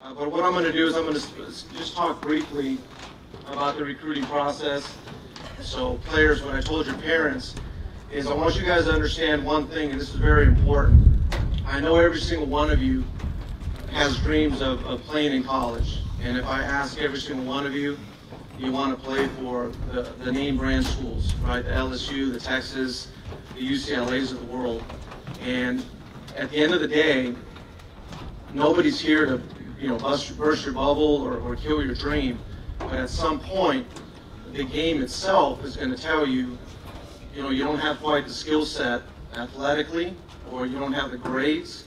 But what I'm going to do is I'm going to just talk briefly about the recruiting process. So players, what I told your parents is I want you guys to understand one thing, and this is very important. I know every single one of you has dreams of playing in college. And if I ask every single one of you, you want to play for the name brand schools, right? The LSU, the Texas, the UCLAs of the world. And at the end of the day, nobody's here to burst your bubble or kill your dream. But at some point, the game itself is going to tell you, you don't have quite the skill set athletically, or you don't have the grades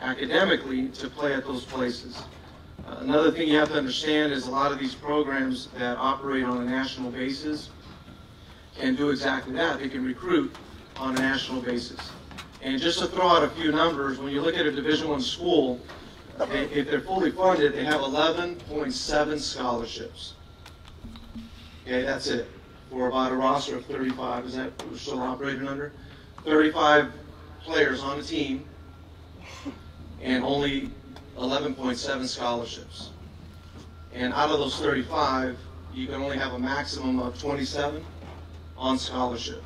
academically to play at those places. Another thing you have to understand is a lot of these programs that operate on a national basis can do exactly that. They can recruit on a national basis. And just to throw out a few numbers, when you look at a Division I school, if they're fully funded, they have 11.7 scholarships. Okay, that's it. For about a roster of 35, is that what we're still operating under? 35 players on the team, and only 11.7 scholarships. And out of those 35, you can only have a maximum of 27 on scholarship.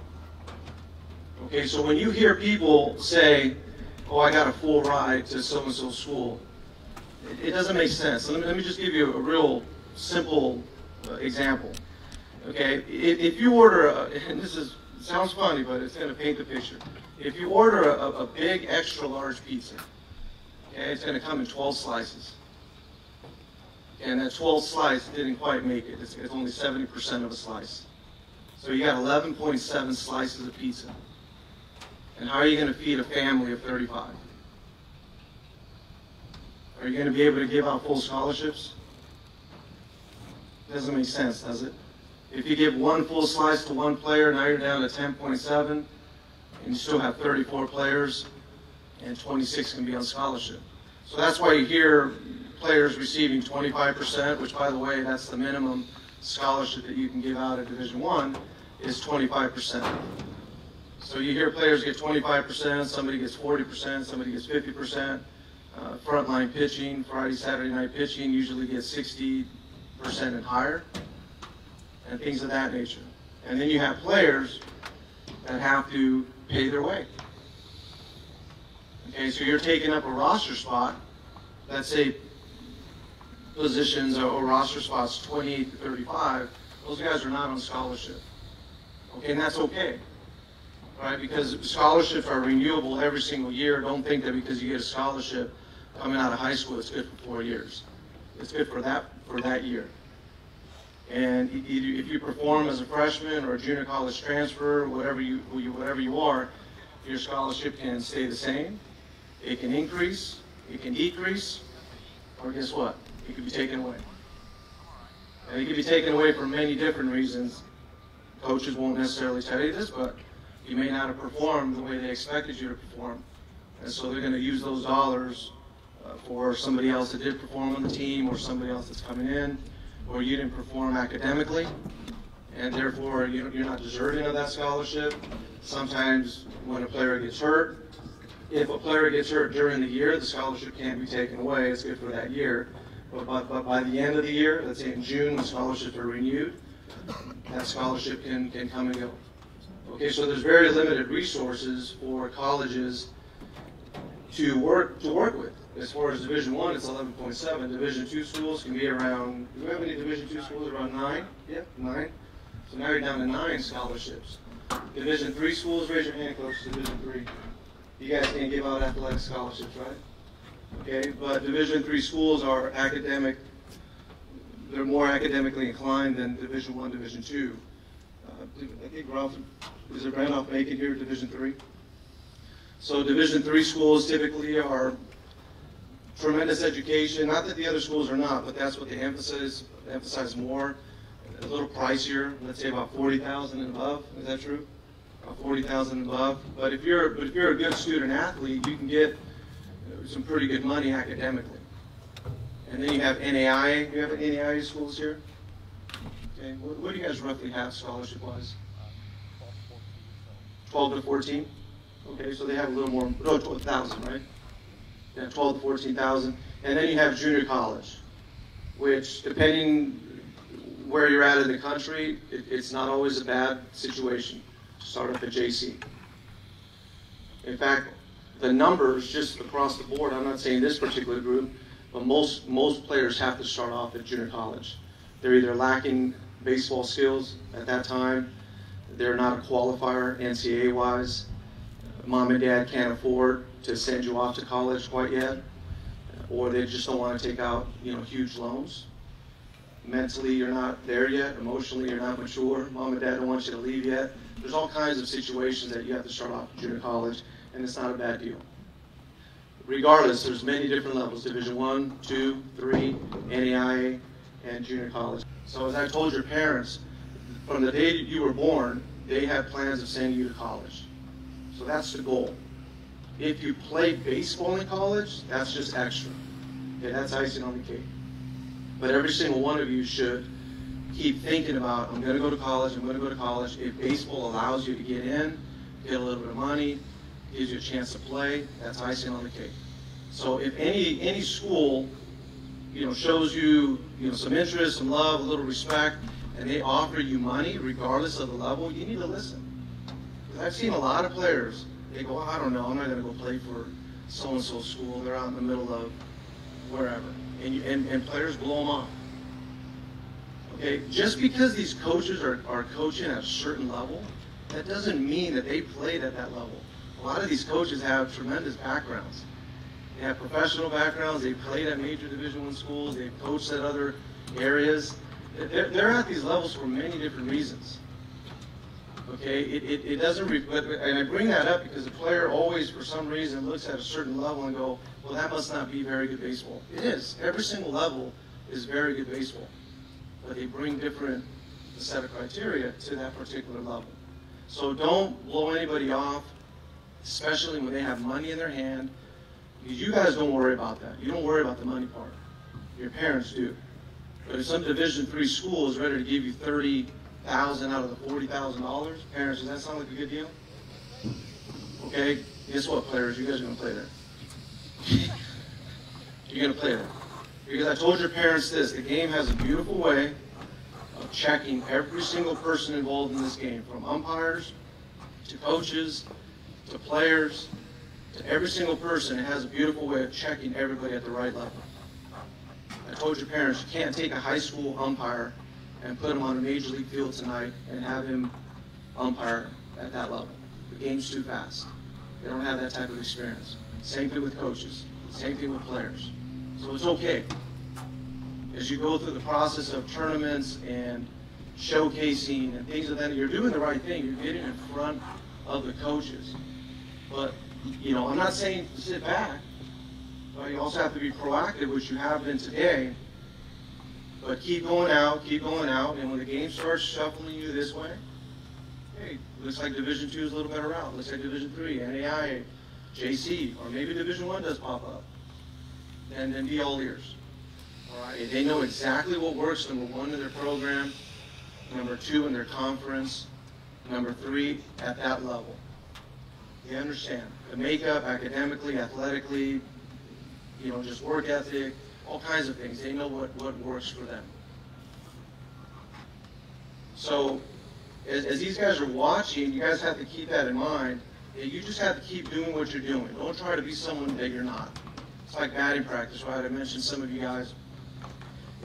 Okay, so when you hear people say, oh, I got a full ride to so-and-so school, it doesn't make sense. So let me just give you a real simple example. Okay, if you order, and sounds funny, but it's going to paint the picture. If you order a big extra large pizza, okay, it's going to come in 12 slices. And that 12 slice didn't quite make it. It's only 70% of a slice. So you got 11.7 slices of pizza. And how are you going to feed a family of 35? Are you going to be able to give out full scholarships? Doesn't make sense, does it? If you give one full slice to one player, now you're down to 10.7, and you still have 34 players, and 26 can be on scholarship. So that's why you hear players receiving 25%, which, by the way, that's the minimum scholarship that you can give out at Division I, is 25%. So you hear players get 25%, somebody gets 40%, somebody gets 50%. Frontline pitching, Friday, Saturday night pitching usually gets 60% and higher, and things of that nature. And then you have players that have to pay their way. Okay, so you're taking up a roster spot, let's say positions or roster spots 28 to 35, those guys are not on scholarship. Okay, and that's okay. Right, because scholarships are renewable every single year. Don't think that because you get a scholarship coming out of high school, it's good for 4 years. It's good for that year. And if you perform as a freshman or a junior college transfer, whatever you are, your scholarship can stay the same. It can increase, it can decrease, or guess what? It could be taken away. And it could be taken away for many different reasons. Coaches won't necessarily tell you this, but you may not have performed the way they expected you to perform. And so they're going to use those dollars for somebody else that did perform on the team, or somebody else that's coming in, or you didn't perform academically, and therefore you're not deserving of that scholarship. Sometimes when a player gets hurt, if a player gets hurt during the year, the scholarship can't be taken away. It's good for that year. But by the end of the year, let's say in June when scholarships are renewed, that scholarship can come and go. Okay, so there's very limited resources for colleges to work with. As far as Division I, it's 11.7. Division II schools can be around, do we have any Division II schools around 9? Yeah, 9. So now you're down to 9 scholarships. Division III schools, raise your hand close to Division III. You guys can't give out athletic scholarships, right? Okay, but Division III schools are academic, they're more academically inclined than Division I, Division II. I think is it Randolph-Macon here, Division III? So Division III schools typically are tremendous education. Not that the other schools are not, but that's what they emphasize more. A little pricier, let's say about $40,000 and above. Is that true? About $40,000 and above. But if you're a good student athlete, you can get some pretty good money academically. And then you have NAIA. You have NAIA schools here? Okay. What do you guys roughly have scholarship-wise? 12 to 14? Okay, so they have a little more, no, 12,000, right? Yeah, 12 to 14,000. And then you have junior college, which, depending where you're at in the country, it's not always a bad situation to start up at JC. In fact, the numbers just across the board, I'm not saying this particular group, but most players have to start off at junior college. They're either lacking baseball skills at that time, they're not a qualifier NCAA-wise, mom and dad can't afford to send you off to college quite yet, or they just don't want to take out, huge loans. Mentally, you're not there yet. Emotionally, you're not mature. Mom and dad don't want you to leave yet. There's all kinds of situations that you have to start off at junior college, and it's not a bad deal. Regardless, there's many different levels: Division I, II, III, NAIA, and junior college. So as I told your parents, from the day that you were born, they had plans of sending you to college. So that's the goal. If you play baseball in college, that's just extra. Okay, that's icing on the cake. But every single one of you should keep thinking about, I'm going to go to college, I'm going to go to college. If baseball allows you to get in, get a little bit of money, gives you a chance to play, that's icing on the cake. So if any school, shows you, some interest, some love, a little respect, and they offer you money regardless of the level, you need to listen. Because I've seen a lot of players, they go, I don't know, I'm not going to go play for so-and-so school. They're out in the middle of wherever. And players blow them off. Okay, just because these coaches are coaching at a certain level, that doesn't mean that they played at that level. A lot of these coaches have tremendous backgrounds. They have professional backgrounds. They've played at major Division I schools. They've coached at other areas. They're at these levels for many different reasons. Okay, it doesn't, and I bring that up because the player always, for some reason, looks at a certain level and go, well, that must not be very good baseball. It is. Every single level is very good baseball. But they bring different set of criteria to that particular level. So don't blow anybody off, especially when they have money in their hand, because you guys don't worry about that. You don't worry about the money part. Your parents do. But if some Division III school is ready to give you $30,000 out of the $40,000, parents, does that sound like a good deal? Okay, guess what, players? You guys are going to play there. You're going to play there. Because I told your parents this, the game has a beautiful way of checking every single person involved in this game, from umpires to coaches to players to every single person. It has a beautiful way of checking everybody at the right level. I told your parents, you can't take a high school umpire and put him on a major league field tonight and have him umpire at that level. The game's too fast. They don't have that type of experience. Same thing with coaches. Same thing with players. So it's okay. As you go through the process of tournaments and showcasing and things of that, you're doing the right thing. You're getting in front of the coaches. But, I'm not saying to sit back, but you also have to be proactive, which you have been today. But keep going out, and when the game starts shuffling you this way, hey, looks like Division II is a little better route. Looks like Division III, NAIA, JC, or maybe Division I does pop up. And then be all ears. All right? They know exactly what works, number 1 in their program, number 2 in their conference, number 3 at that level. They understand the makeup, academically, athletically, just work ethic, all kinds of things. They know what works for them. So as these guys are watching, you guys have to keep that in mind. You just have to keep doing what you're doing. Don't try to be someone that you're not. It's like batting practice, right? I mentioned some of you guys.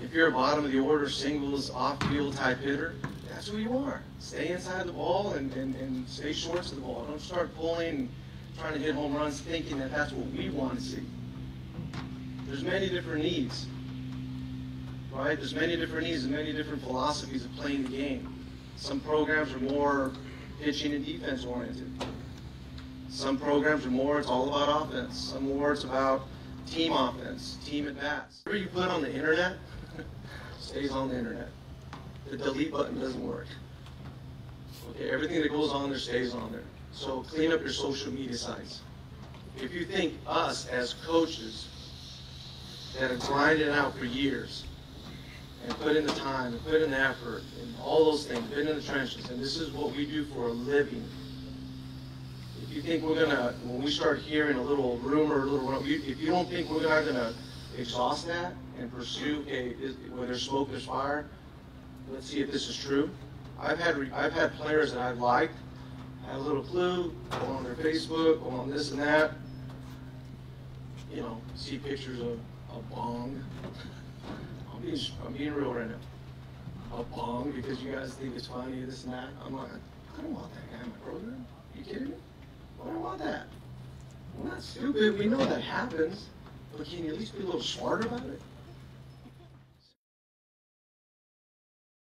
If you're a bottom of the order, singles, off-field type hitter, that's who you are. Stay inside the ball and stay short to the ball. Don't start pulling and trying to hit home runs thinking that that's what we want to see. There's many different needs, right? There's many different needs and many different philosophies of playing the game. Some programs are more pitching and defense oriented. Some programs are more, it's all about offense. Some more, it's about team offense, team at bats. Whatever you put on the internet stays on the internet. The delete button doesn't work. Okay, everything that goes on there stays on there. So clean up your social media sites. If you think us as coaches that have grinded out for years and put in the time and put in the effort and all those things, been in the trenches, and this is what we do for a living. If you think we're gonna, when we start hearing a little rumor, if you don't think we're not gonna exhaust that and pursue, okay, where there's smoke, there's fire. Let's see if this is true. I've had players that I've liked, had a little clue, go on their Facebook, go on this and that, you know, see pictures of a bong. I'm being real right now. A bong because you guys think it's funny, this and that. I'm like, I don't want that guy in my program. Are you kidding me? Why do I want that? I'm not stupid. We know that happens. But can you at least be a little smart about it?